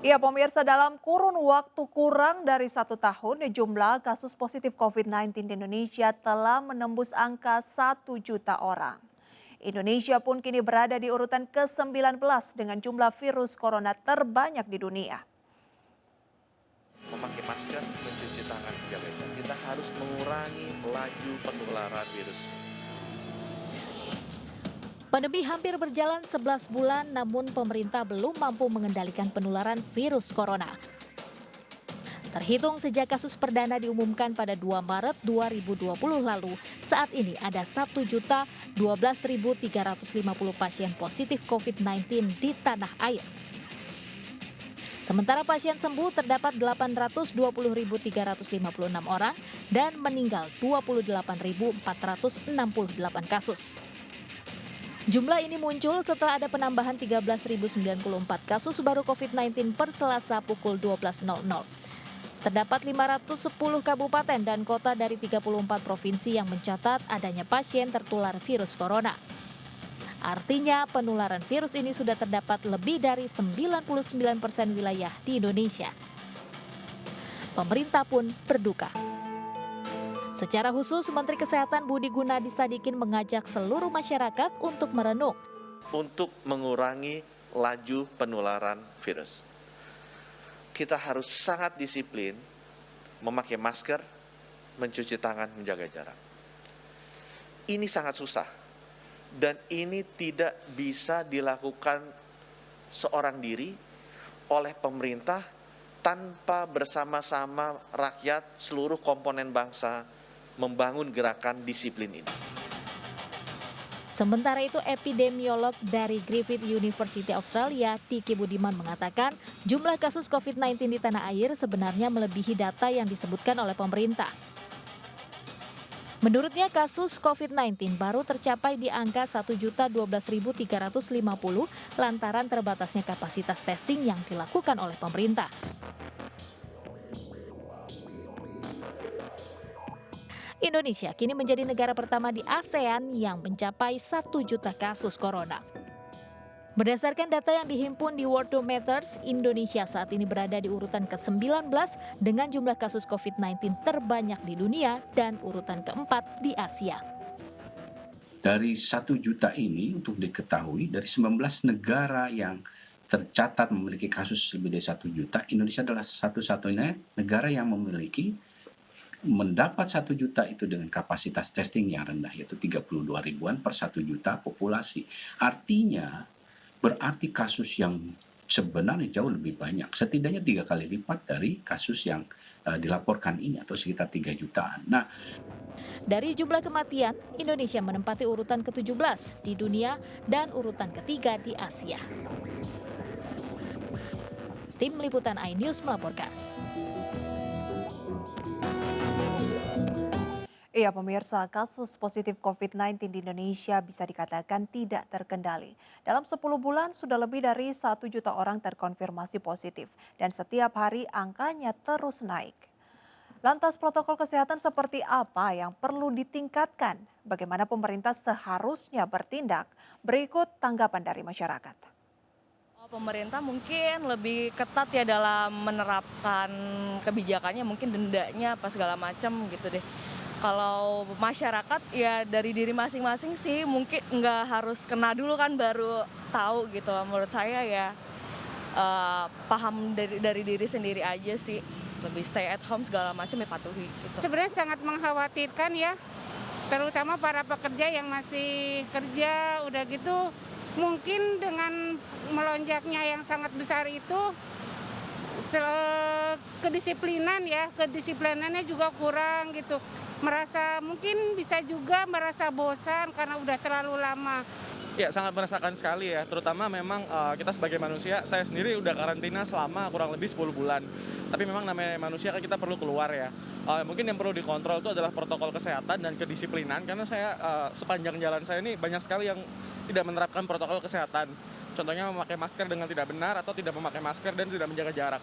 Iya pemirsa, dalam kurun waktu kurang dari 1 tahun, jumlah kasus positif COVID-19 di Indonesia telah menembus angka 1 juta orang. Indonesia pun kini berada di urutan ke-19 dengan jumlah virus corona terbanyak di dunia. Memakai masker, mencuci tangan, menjaga jarak. Kita harus mengurangi laju penularan virus. Pandemi hampir berjalan 11 bulan, namun pemerintah belum mampu mengendalikan penularan virus corona. Terhitung sejak kasus perdana diumumkan pada 2 Maret 2020 lalu, saat ini ada 1.012.350 pasien positif COVID-19 di tanah air. Sementara pasien sembuh terdapat 820.356 orang dan meninggal 28.468 kasus. Jumlah ini muncul setelah ada penambahan 13.094 kasus baru COVID-19 per Selasa pukul 12.00. Terdapat 510 kabupaten dan kota dari 34 provinsi yang mencatat adanya pasien tertular virus corona. Artinya penularan virus ini sudah terdapat lebih dari 99% wilayah di Indonesia. Pemerintah pun berduka. Secara khusus, Menteri Kesehatan Budi Gunadi Sadikin mengajak seluruh masyarakat untuk merenung. Untuk mengurangi laju penularan virus. Kita harus sangat disiplin, memakai masker, mencuci tangan, menjaga jarak. Ini sangat susah. Dan ini tidak bisa dilakukan seorang diri oleh pemerintah tanpa bersama-sama rakyat, seluruh komponen bangsa, membangun gerakan disiplin ini. Sementara itu, epidemiolog dari Griffith University Australia, Diki Budiman mengatakan jumlah kasus COVID-19 di tanah air sebenarnya melebihi data yang disebutkan oleh pemerintah. Menurutnya, kasus COVID-19 baru tercapai di angka 1.012.350 lantaran terbatasnya kapasitas testing yang dilakukan oleh pemerintah. Indonesia kini menjadi negara pertama di ASEAN yang mencapai 1 juta kasus corona. Berdasarkan data yang dihimpun di Worldometers, Indonesia saat ini berada di urutan ke-19 dengan jumlah kasus COVID-19 terbanyak di dunia dan urutan keempat di Asia. Dari 1 juta ini untuk diketahui dari 19 negara yang tercatat memiliki kasus lebih dari 1 juta, Indonesia adalah satu-satunya negara yang mendapat 1 juta itu dengan kapasitas testing yang rendah, yaitu 32 ribuan per 1 juta populasi. Artinya, berarti kasus yang sebenarnya jauh lebih banyak, setidaknya 3 kali lipat dari kasus yang dilaporkan ini, atau sekitar 3 jutaan. Nah, dari jumlah kematian, Indonesia menempati urutan ke-17 di dunia dan urutan ketiga di Asia. Tim Liputan iNews melaporkan. Iya pemirsa, kasus positif COVID-19 di Indonesia bisa dikatakan tidak terkendali. Dalam 10 bulan sudah lebih dari 1 juta orang terkonfirmasi positif dan setiap hari angkanya terus naik. Lantas protokol kesehatan seperti apa yang perlu ditingkatkan? Bagaimana pemerintah seharusnya bertindak? Berikut tanggapan dari masyarakat. Pemerintah mungkin lebih ketat ya dalam menerapkan kebijakannya, mungkin dendanya apa segala macam gitu deh. Kalau masyarakat ya dari diri masing-masing sih, mungkin nggak harus kena dulu kan baru tahu gitu. Menurut saya ya paham dari diri sendiri aja sih, lebih stay at home segala macam ya patuhi gitu. Sebenarnya sangat mengkhawatirkan ya, terutama para pekerja yang masih kerja udah gitu, mungkin dengan melonjaknya yang sangat besar itu kedisiplinannya juga kurang gitu. Mungkin bisa juga merasa bosan karena udah terlalu lama. Ya, sangat merasakan sekali ya, terutama memang kita sebagai manusia, saya sendiri udah karantina selama kurang lebih 10 bulan. Tapi memang namanya manusia kan kita perlu keluar ya. Mungkin yang perlu dikontrol itu adalah protokol kesehatan dan kedisiplinan, karena saya sepanjang jalan saya ini banyak sekali yang tidak menerapkan protokol kesehatan. Contohnya memakai masker dengan tidak benar atau tidak memakai masker dan tidak menjaga jarak.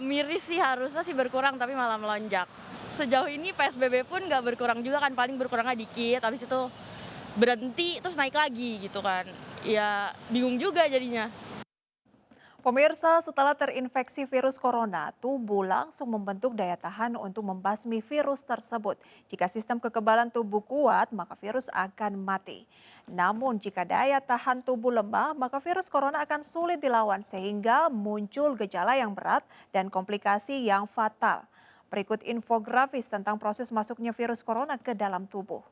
Miris sih, harusnya sih berkurang tapi malah melonjak. Sejauh ini PSBB pun nggak berkurang juga kan, paling berkurangnya dikit, habis itu berhenti terus naik lagi gitu kan. Ya bingung juga jadinya. Pemirsa, setelah terinfeksi virus corona, tubuh langsung membentuk daya tahan untuk membasmi virus tersebut. Jika sistem kekebalan tubuh kuat, maka virus akan mati. Namun jika daya tahan tubuh lemah, maka virus corona akan sulit dilawan sehingga muncul gejala yang berat dan komplikasi yang fatal. Berikut infografis tentang proses masuknya virus corona ke dalam tubuh.